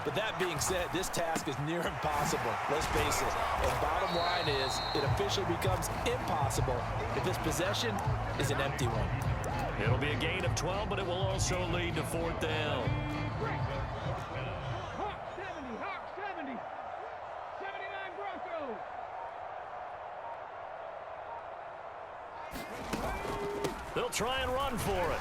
But that being said, this task is near impossible. Let's face it. And bottom line is, it officially becomes impossible if this possession is an empty one. It'll be a gain of 12, but it will also lead to 4th down. They'll try and run for it.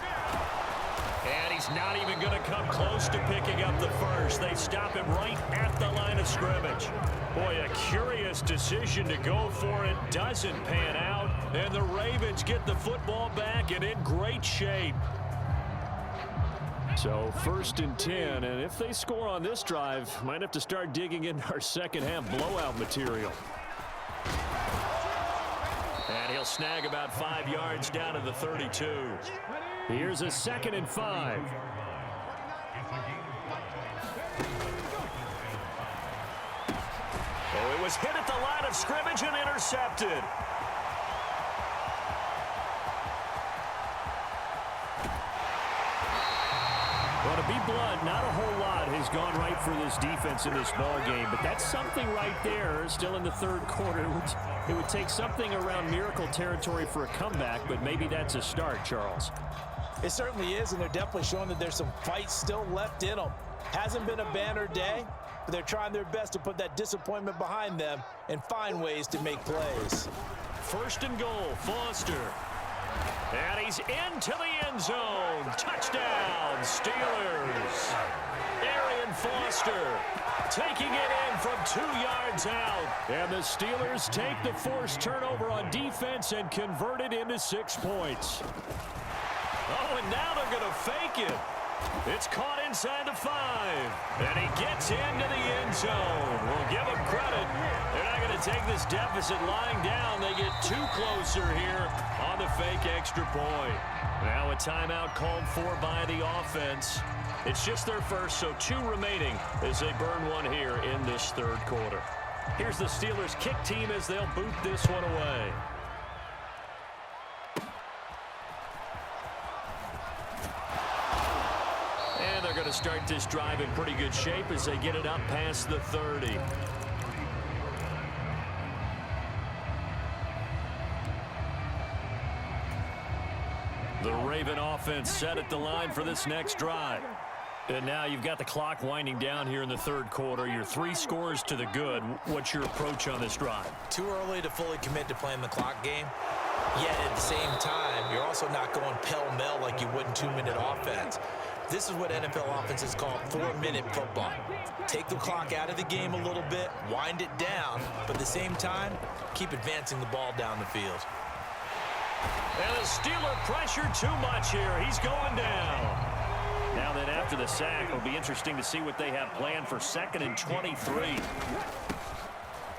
And he's not even going to come close to picking up the first. They stop him right at the line of scrimmage. Boy, a curious decision to go for it. Doesn't pan out. And the Ravens get the football back and in great shape. So 1st and 10. And if they score on this drive, might have to start digging in our second half blowout material. And he'll snag about 5 yards down to the 32. Here's a 2nd and 5. Oh, it was hit at the line of scrimmage and intercepted. Well, to be blunt, not a whole lot has gone right for this defense in this ball game, but that's something right there. Still in the 3rd quarter. It would take something around miracle territory for a comeback, but maybe that's a start, Charles. It certainly is, and they're definitely showing that there's some fight still left in them. Hasn't been a banner day, but they're trying their best to put that disappointment behind them and find ways to make plays. 1st and goal, Foster. And he's into the end zone. Touchdown, Steelers. Arian Foster taking it in from 2 yards out. And the Steelers take the forced turnover on defense and convert it into 6 points. Oh, and now they're going to fake it. It's caught inside the 5. And he gets into the end zone. We'll give him credit. They're not going to take this deficit lying down. They get 2 closer here on the fake extra point. Now a timeout called for by the offense. It's just their first, so 2 remaining as they burn one here in this 3rd quarter. Here's the Steelers kick team as they'll boot this one away. And they're going to start this drive in pretty good shape as they get it up past the 30. The Raven offense set at the line for this next drive. And now you've got the clock winding down here in the 3rd quarter. You're 3 scores to the good. What's your approach on this drive? Too early to fully commit to playing the clock game. Yet at the same time, you're also not going pell-mell like you would in 2-minute offense. This is what NFL offenses call 4-minute football. Take the clock out of the game a little bit, wind it down, but at the same time, keep advancing the ball down the field. And the Steeler pressure too much here. He's going down. Now then, after the sack, it'll be interesting to see what they have planned for 2nd and 23.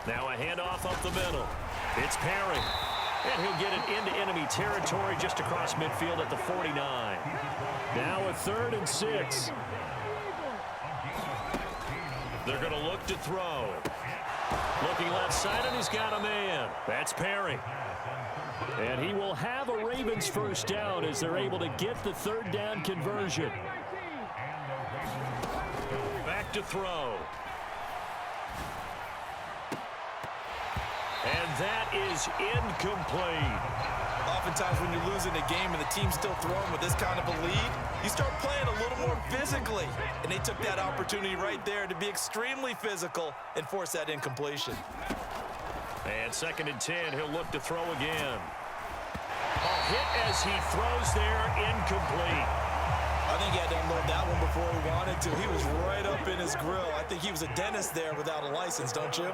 Now a handoff up the middle. It's Perry. And he'll get it into enemy territory just across midfield at the 49. Now a 3rd and 6. They're going to look to throw. Looking left side, and he's got a man. That's Perry. And he will have a Ravens first down as they're able to get the 3rd down conversion. Back to throw. And that is incomplete. Oftentimes when you're losing a game and the team's still throwing with this kind of a lead, you start playing a little more physically. And they took that opportunity right there to be extremely physical and force that incompletion. And 2nd and 10, he'll look to throw again. A hit as he throws there, incomplete. I think he had to unload that one before he wanted to. He was right up in his grill. I think he was a dentist there without a license, don't you?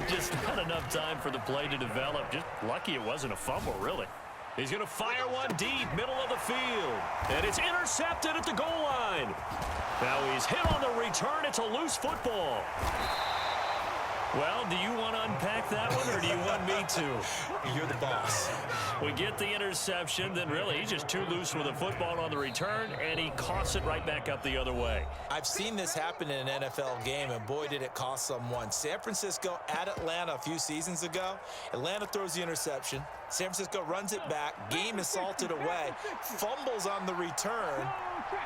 Just not enough time for the play to develop. Just lucky it wasn't a fumble, really. He's going to fire one deep, middle of the field. And it's intercepted at the goal line. Now he's hit on the return. It's a loose football. Well, do you want to unpack that one, or do you want me to? You're the boss. We get the interception, then really he's just too loose with the football on the return, and he coughs it right back up the other way. I've seen this happen in an NFL game, and boy, did it cost someone. San Francisco at Atlanta a few seasons ago. Atlanta throws the interception. San Francisco runs it back. Game is salted away. Fumbles on the return.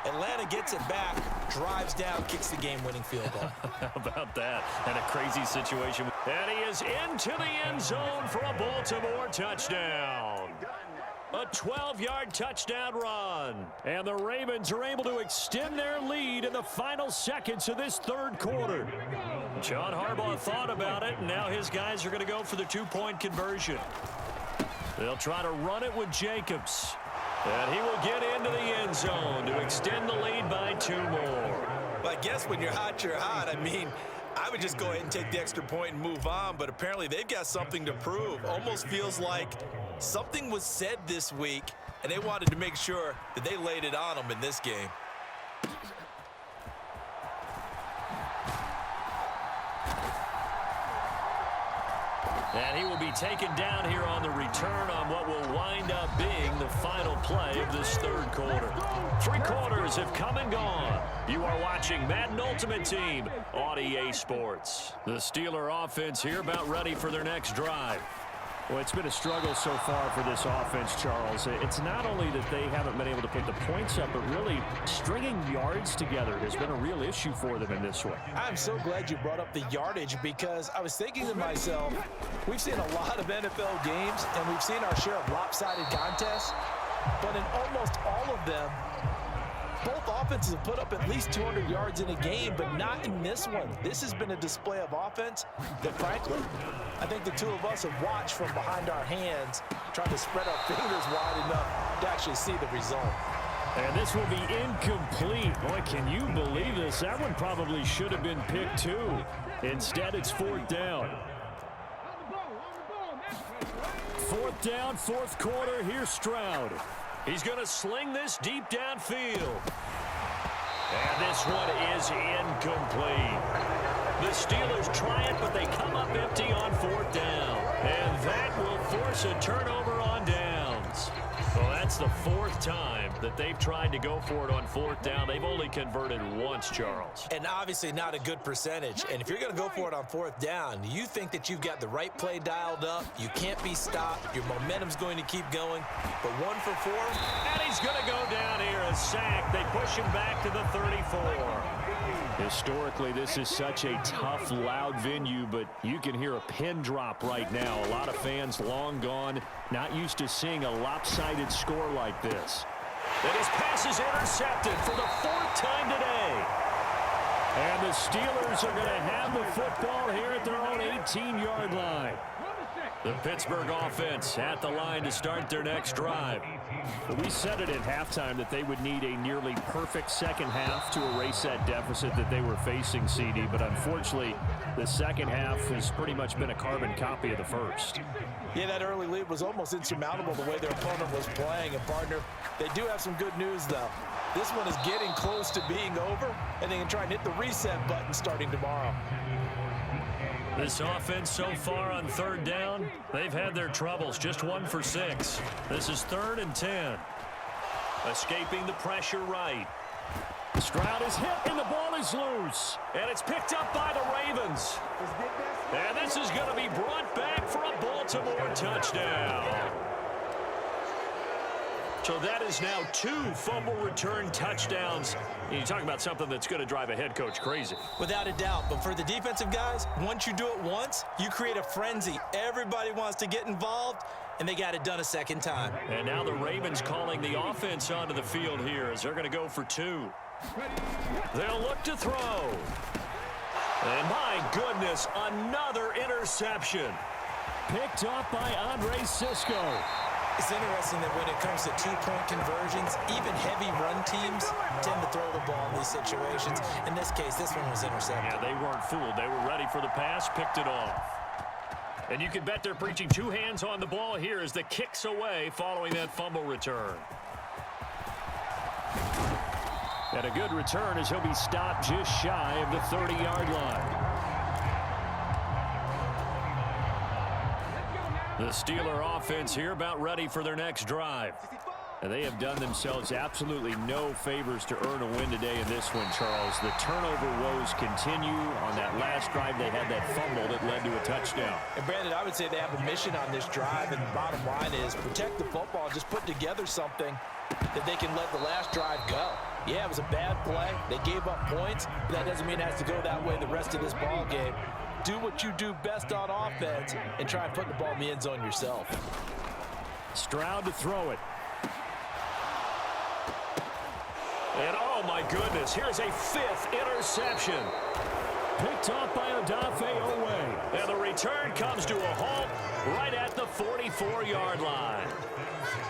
Atlanta gets it back, drives down, kicks the game-winning field goal. How about that? And a crazy situation. And he is into the end zone for a Baltimore touchdown. A 12-yard touchdown run. And the Ravens are able to extend their lead in the final seconds of this third quarter. John Harbaugh thought about it, and now his guys are going to go for the two-point conversion. They'll try to run it with Jacobs. And he will get into the end zone to extend the lead by 2 more. Well, I guess when you're hot, you're hot. I mean, I would just go ahead and take the extra point and move on, but apparently they've got something to prove. Almost feels like something was said this week, and they wanted to make sure that they laid it on them in this game. And he will be taken down here on the return on what will wind up being the final play of this third quarter. 3 quarters have come and gone. You are watching Madden Ultimate Team on EA Sports. The Steeler offense here about ready for their next drive. Well, it's been a struggle so far for this offense, Charles. It's not only that they haven't been able to put the points up, but really stringing yards together has been a real issue for them in this one. I'm so glad you brought up the yardage because I was thinking to myself, we've seen a lot of NFL games and we've seen our share of lopsided contests, but in almost all of them, both offenses have put up at least 200 yards in a game, but not in this one. This has been a display of offense that, frankly, I think the two of us have watched from behind our hands, trying to spread our fingers wide enough to actually see the result. And this will be incomplete. Boy, can you believe this? That one probably should have been picked too. Instead, it's 4th down. 4th down, 4th quarter. Here's Stroud. He's going to sling this deep downfield. And this one is incomplete. The Steelers try it, but they come up empty on 4th down. And that will force a turnover on downs. Well, that's the 4th time that they've tried to go for it on 4th down. They've only converted once, Charles. And obviously not a good percentage. And if you're going to go for it on 4th down, you think that you've got the right play dialed up. You can't be stopped. Your momentum's going to keep going. But 1 for 4. And he's going to go down here, a sack. They push him back to the 34. Historically, this is such a tough, loud venue, but you can hear a pin drop right now. A lot of fans long gone, not used to seeing a lopsided score like this. And his pass is intercepted for the 4th time today. And the Steelers are going to have the football here at their own 18-yard line. The Pittsburgh offense at the line to start their next drive. We said it at halftime that they would need a nearly perfect second half to erase that deficit that they were facing, CD, but unfortunately, the second half has pretty much been a carbon copy of the first. Yeah, that early lead was almost insurmountable the way their opponent was playing. And, partner, they do have some good news, though. This one is getting close to being over, and they can try and hit the reset button starting tomorrow. This offense so far on 3rd down, they've had their troubles. Just 1 for 6. This is 3rd and 10. Escaping the pressure right. Stroud is hit, and the ball is loose. And it's picked up by the Ravens. And this is going to be brought back for a Baltimore touchdown. So that is now 2 fumble return touchdowns. You talk about something that's going to drive a head coach crazy. Without a doubt. But for the defensive guys, once you do it once, you create a frenzy. Everybody wants to get involved, and they got it done a second time. And now the Ravens calling the offense onto the field here as they're going to go for 2. They'll look to throw. And my goodness, another interception. Picked up by Andre Cisco. It's interesting that when it comes to two-point conversions, even heavy run teams tend to throw the ball in these situations. In this case, this one was intercepted. Yeah, they weren't fooled. They were ready for the pass, picked it off. And you can bet they're preaching 2 hands on the ball here as the kick's away following that fumble return. And a good return as he'll be stopped just shy of the 30-yard line. The Steeler offense here about ready for their next drive. And they have done themselves absolutely no favors to earn a win today in this one, Charles. The turnover woes continue. On that last drive, they had that fumble that led to a touchdown. And, Brandon, I would say they have a mission on this drive, and the bottom line is protect the football, just put together something that they can let the last drive go. Yeah, it was a bad play. They gave up points, but that doesn't mean it has to go that way the rest of this ball game. Do what you do best on offense and try and put the ball in the end zone yourself. Stroud to throw it. And oh my goodness, here's a 5th interception. Picked off by Odafe Owe. And the return comes to a halt right at the 44-yard line.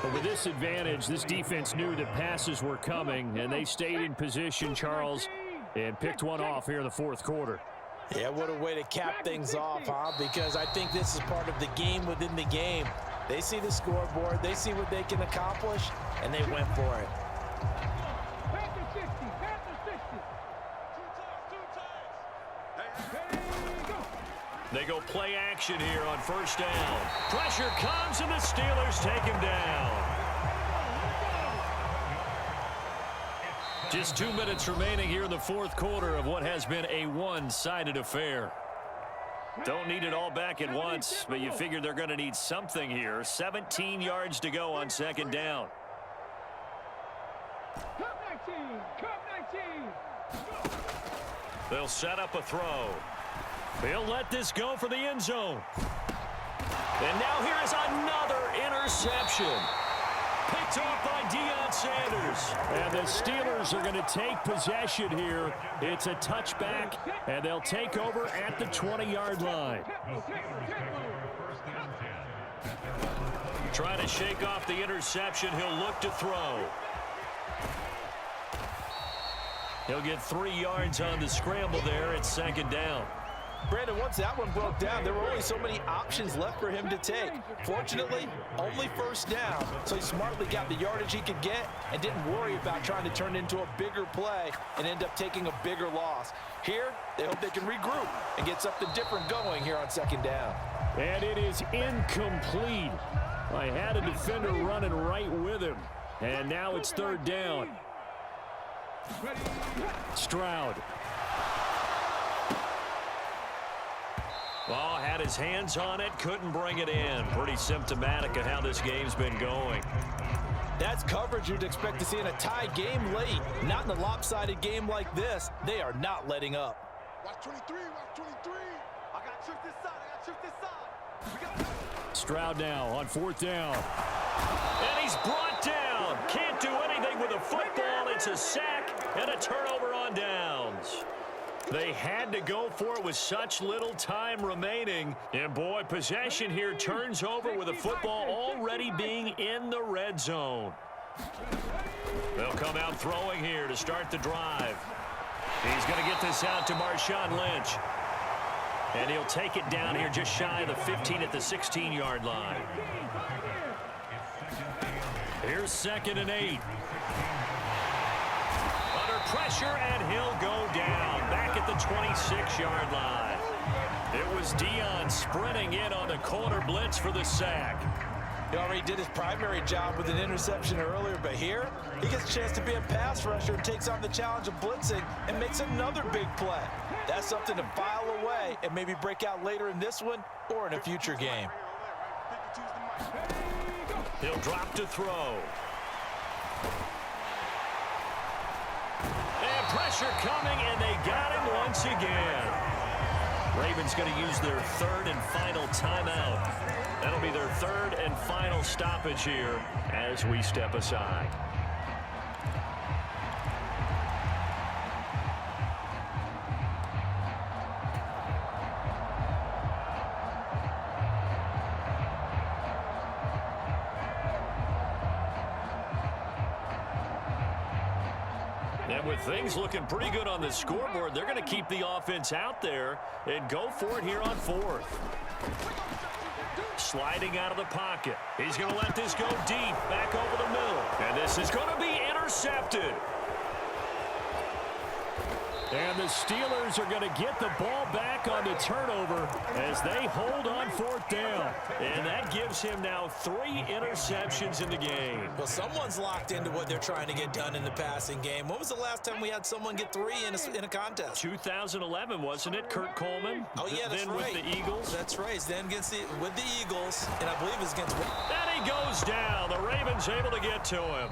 But with this advantage, this defense knew that passes were coming, and they stayed in position, Charles, and picked one off here in the 4th quarter. Yeah, what a way to cap things off, huh? Because I think this is part of the game within the game. They see the scoreboard, they see what they can accomplish, and they went for it. They go play action here on 1st down. Pressure comes, and the Steelers take him down. Just 2 minutes remaining here in the 4th quarter of what has been a one-sided affair. Don't need it all back at once, but you figure they're going to need something here. 17 yards to go on 2nd down. They'll set up a throw. He'll let this go for the end zone. And now here is another interception. Picked off by Deion Sanders. And the Steelers are going to take possession here. It's a touchback, and they'll take over at the 20-yard line. Trying to shake off the interception. He'll look to throw. He'll get 3 yards on the scramble there at 2nd down. Brandon, once that one broke down, there were only so many options left for him to take. Fortunately, only 1st down, so he smartly got the yardage he could get and didn't worry about trying to turn it into a bigger play and end up taking a bigger loss. Here, they hope they can regroup and get something different going here on 2nd down. And it is incomplete. I had a defender running right with him, and now it's 3rd down. Stroud. Oh, had his hands on it, couldn't bring it in. Pretty symptomatic of how this game's been going. That's coverage you'd expect to see in a tie game late. Not in a lopsided game like this. They are not letting up. Watch 23, watch 23. I got tripped this side, I got tripped this side. Stroud now on 4th down. And he's brought down. Can't do anything with a football. It's a sack and a turnover on downs. They had to go for it with such little time remaining. And, boy, possession here turns over with the football already being in the red zone. They'll come out throwing here to start the drive. He's going to get this out to Marshawn Lynch. And he'll take it down here just shy of the 15 at the 16-yard line. Here's 2nd and 8. Pressure, and he'll go down back at the 26-yard line. It was Deion sprinting in on the corner blitz for the sack. He already did his primary job with an interception earlier, but here he gets a chance to be a pass rusher and takes on the challenge of blitzing and makes another big play. That's something to file away and maybe break out later in this one or in a future game. He'll drop to throw. And pressure coming, and they got him once again. Ravens going to use their 3rd and final timeout. That'll be their 3rd and final stoppage here as we step aside. And with things looking pretty good on the scoreboard, they're going to keep the offense out there and go for it here on 4th. Sliding out of the pocket. He's going to let this go deep, back over the middle. And this is going to be intercepted. And the Steelers are going to get the ball back on the turnover as they hold on 4th down. And that gives him now 3 interceptions in the game. Well, someone's locked into what they're trying to get done in the passing game. When was the last time we had someone get 3 in a contest? 2011, wasn't it, Kurt Coleman? Oh, yeah, that's then right. With the Eagles. That's right. Then with the Eagles, and I believe it's against... And he goes down. The Ravens able to get to him.